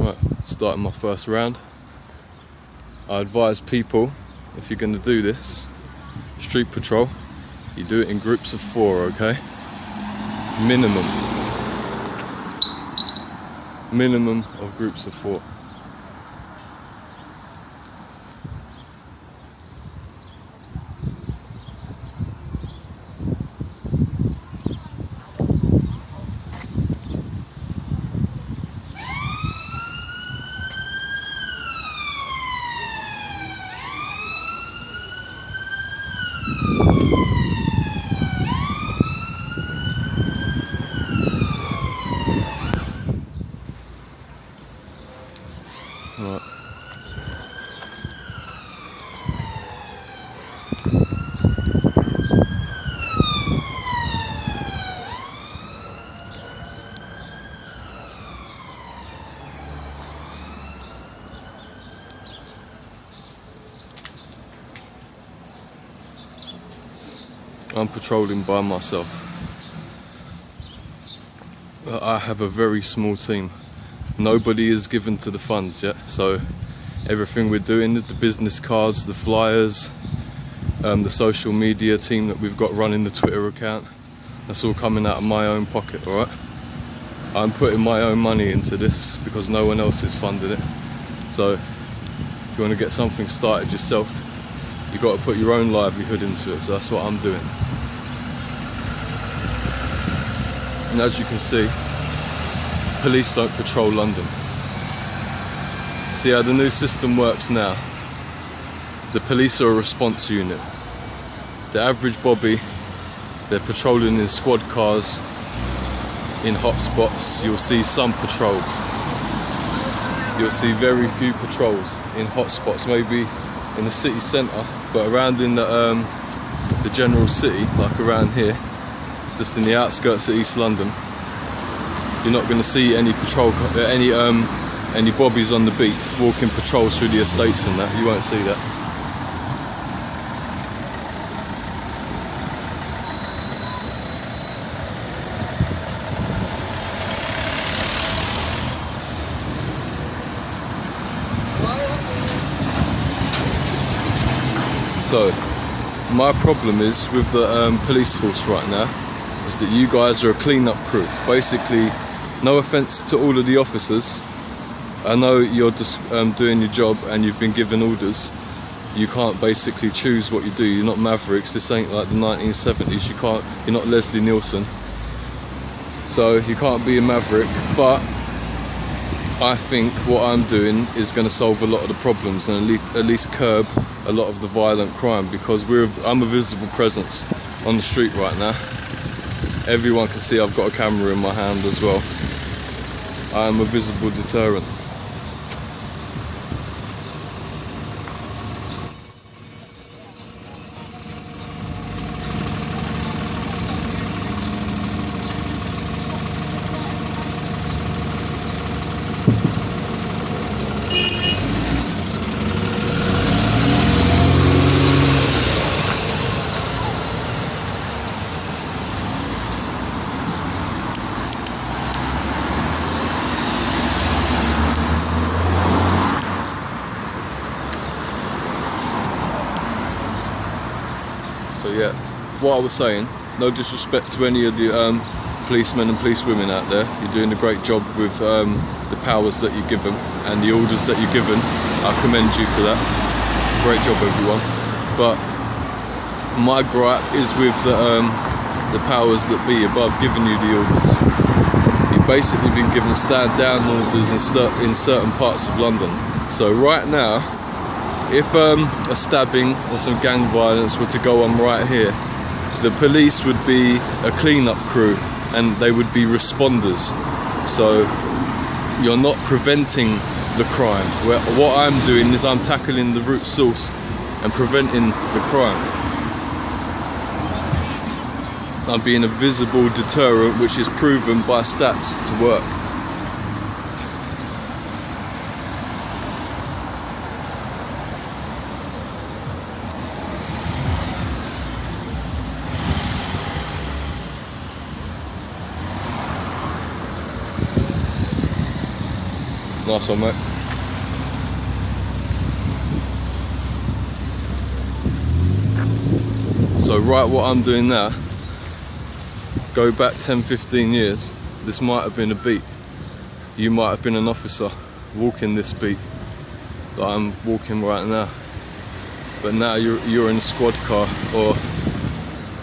Right, starting my first round. I advise people, if you're going to do this street patrol, you do it in groups of 4, okay? Minimum of groups of 4. Right. I'm patrolling by myself. I have a very small team. Nobody is given to the funds yet, so everything we're doing is the business cards, the flyers, the social media team that we've got running the Twitter account. That's all coming out of my own pocket, alright? I'm putting my own money into this because no one else is funding it. So if you want to get something started yourself, you've got to put your own livelihood into it, so that's what I'm doing. And as you can see, police don't patrol London. See how the new system works now? The police are a response unit. The average bobby, they're patrolling in squad cars, in hot spots. You'll see some patrols. You'll see very few patrols in hot spots, maybe in the city centre, but around in the general city, like around here, just in the outskirts of East London, you're not going to see any patrol, any bobbies on the beat walking patrols through the estates and that. You won't see that. So, my problem is with the police force right now is that you guys are a clean-up crew. Basically, no offence to all of the officers, I know you're just doing your job and you've been given orders. You can't basically choose what you do. You're not Mavericks. This ain't like the 1970s. You're not Leslie Nielsen. So you can't be a Maverick. But I think what I'm doing is going to solve a lot of the problems and at least curb a lot of the violent crime, because I'm a visible presence on the street right now. Everyone can see I've got a camera in my hand as well. I am a visible deterrent. So yeah, what I was saying, no disrespect to any of the policemen and policewomen out there. You're doing a great job with the powers that you're given and the orders that you're given. I commend you for that. Great job, everyone. But my gripe is with the powers that be above giving you the orders. You've basically been given stand down orders in certain parts of London. So right now, if a stabbing or some gang violence were to go on right here, the police would be a clean-up crew and they would be responders. So you're not preventing the crime. What I'm doing is I'm tackling the root source and preventing the crime. I'm being a visible deterrent, which is proven by stats to work. Nice one, mate. So right, what I'm doing now, go back 10-15 years, this might have been a beat. You might have been an officer walking this beat that I'm walking right now. But now you're in a squad car, or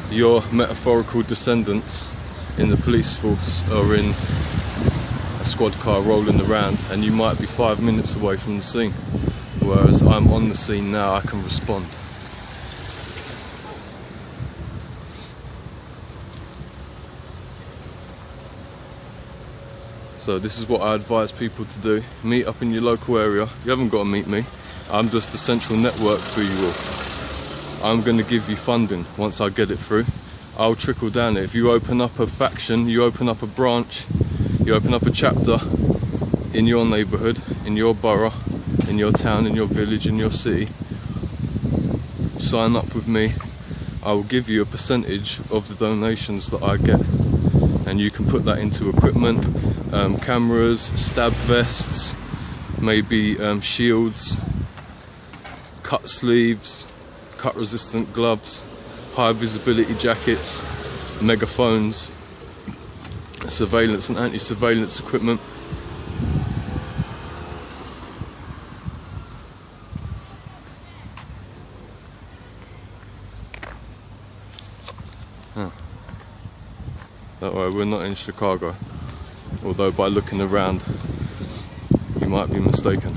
your metaphorical descendants in the police force are in a squad car rolling around, and you might be 5 minutes away from the scene. Whereas I'm on the scene now, I can respond. So this is what I advise people to do. Meet up in your local area. You haven't got to meet me. I'm just the central network for you all. I'm going to give you funding once I get it through. I'll trickle down it. If you open up a faction, you open up a branch, you open up a chapter in your neighbourhood, in your borough, in your town, in your village, in your city, sign up with me. I will give you a percentage of the donations that I get, and you can put that into equipment, cameras, stab vests, maybe shields, cut sleeves, cut resistant gloves, high visibility jackets, megaphones, surveillance and anti-surveillance equipment. Don't worry, we're not in Chicago, although by looking around you might be mistaken.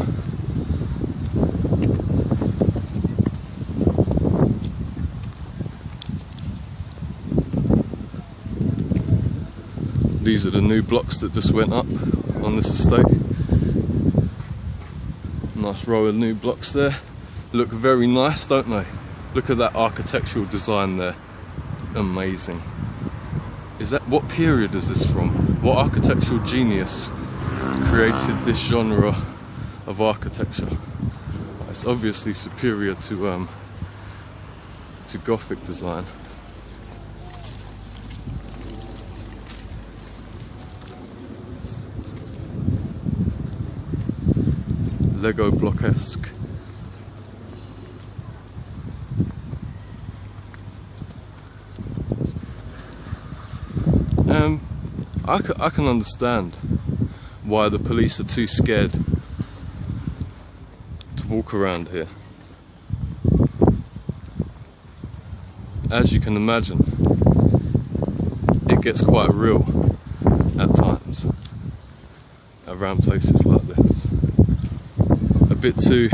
These are the new blocks that just went up on this estate. Nice row of new blocks there. Look very nice, don't they? Look at that architectural design there. Amazing. Is that, what period is this from? What architectural genius created this genre of architecture? It's obviously superior to Gothic design. Lego block-esque. I can understand why the police are too scared to walk around here. As you can imagine, it gets quite real at times around places like this. A bit too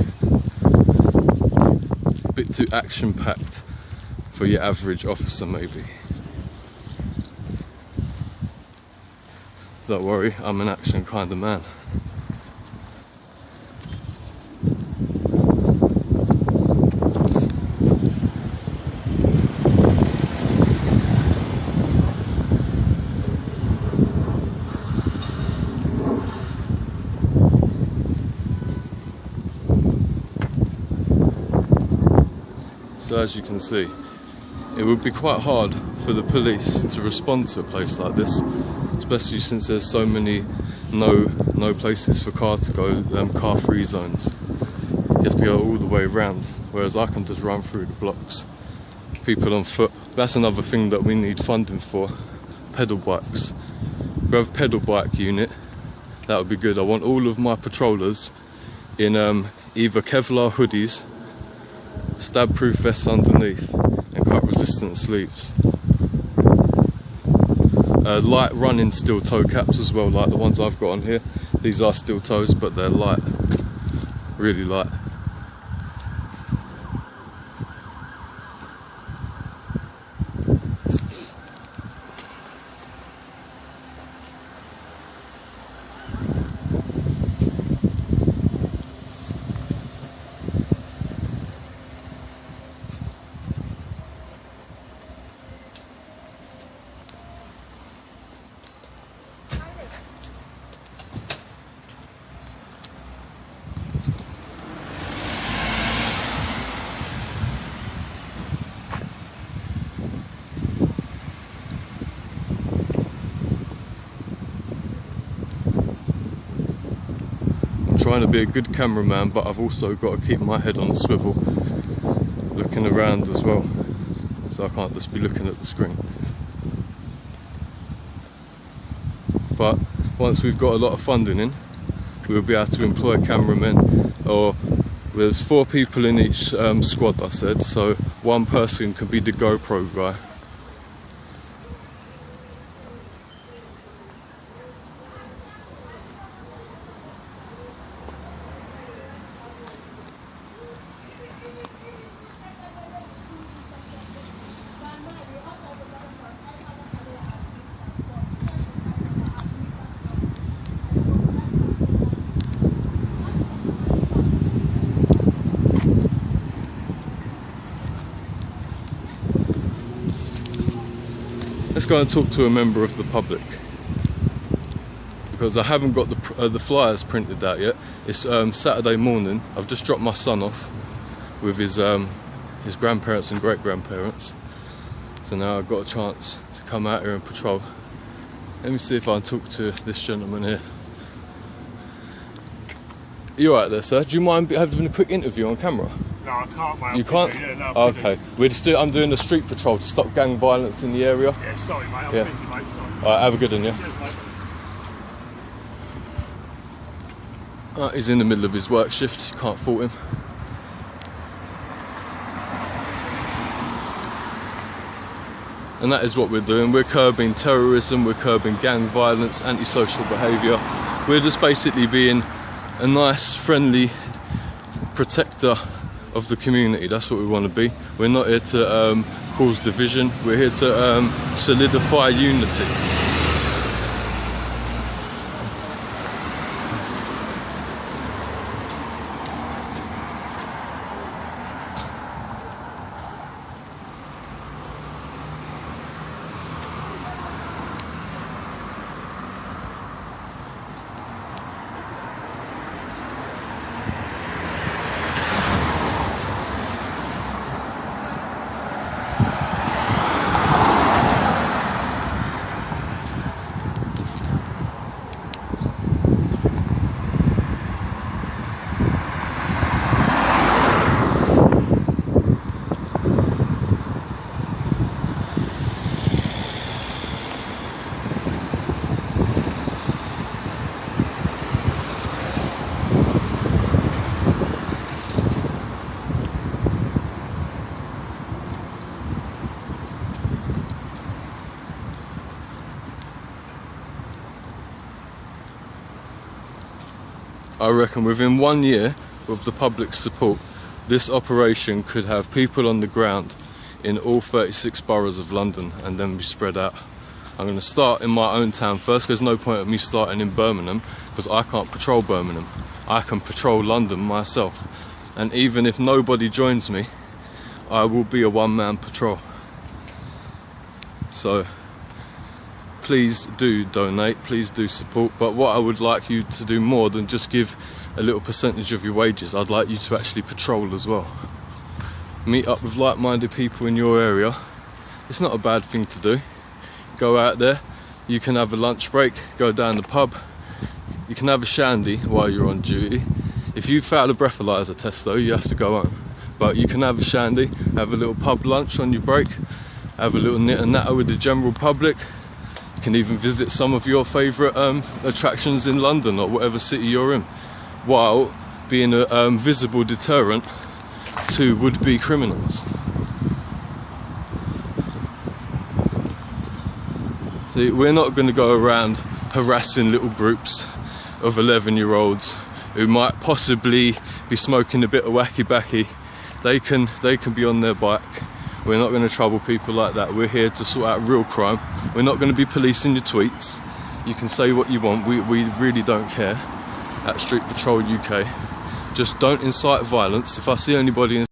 action-packed for your average officer, maybe. Don't worry, I'm an action kind of man. So as you can see, it would be quite hard for the police to respond to a place like this, especially since there's so many no places for car to go, car-free zones. You have to go all the way around, whereas I can just run through the blocks. People on foot. That's another thing that we need funding for. Pedal bikes. If we have a pedal bike unit, that would be good. I want all of my patrollers in either Kevlar hoodies, stab-proof vests underneath, and cut-resistant sleeves. Light running steel toe caps as well, like the ones I've got on here. These are steel toes, but they're light, really light. trying to be a good cameraman, but I've also got to keep my head on a swivel, looking around as well, so I can't just be looking at the screen. But once we've got a lot of funding in, we'll be able to employ cameramen, or there's 4 people in each squad, I said, so one person can be the GoPro guy. Let's go and talk to a member of the public, because I haven't got the flyers printed out yet. It's Saturday morning. I've just dropped my son off with his grandparents and great-grandparents, so now I've got a chance to come out here and patrol. Let me see if I can talk to this gentleman here. You alright there, sir? Do you mind having a quick interview on camera? No, I can't, mate. You can't? Yeah, no, oh, okay. I'm doing a street patrol to stop gang violence in the area. Yeah, sorry, mate. I'm yeah. busy, mate. Sorry. Alright, have a good one, yeah? Cheers, mate. He's in the middle of his work shift. You can't fault him. And that is what we're doing. We're curbing terrorism, we're curbing gang violence, antisocial behaviour. We're just basically being a nice, friendly protector of the community. That's what we want to be. We're not here to cause division. We're here to solidify unity. I reckon within 1 year, with the public's support, this operation could have people on the ground in all 36 boroughs of London and then be spread out. I'm going to start in my own town first. There's no point of me starting in Birmingham, because I can't patrol Birmingham. I can patrol London myself. And even if nobody joins me, I will be a one-man patrol. So please do donate, please do support, but what I would like you to do more than just give a little percentage of your wages, I'd like you to actually patrol as well. Meet up with like-minded people in your area. It's not a bad thing to do. Go out there, you can have a lunch break, go down the pub, you can have a shandy while you're on duty. If you fail a breathalyzer test though, you have to go home. But you can have a shandy, have a little pub lunch on your break, have a little knit and natter with the general public. You can even visit some of your favourite attractions in London or whatever city you're in, while being a visible deterrent to would-be criminals. See, we're not going to go around harassing little groups of 11-year-olds who might possibly be smoking a bit of wacky-backy. They can be on their bike. We're not going to trouble people like that. We're here to sort out real crime. We're not going to be policing your tweets. You can say what you want. We really don't care at Street Patrol UK. Just don't incite violence. If I see anybody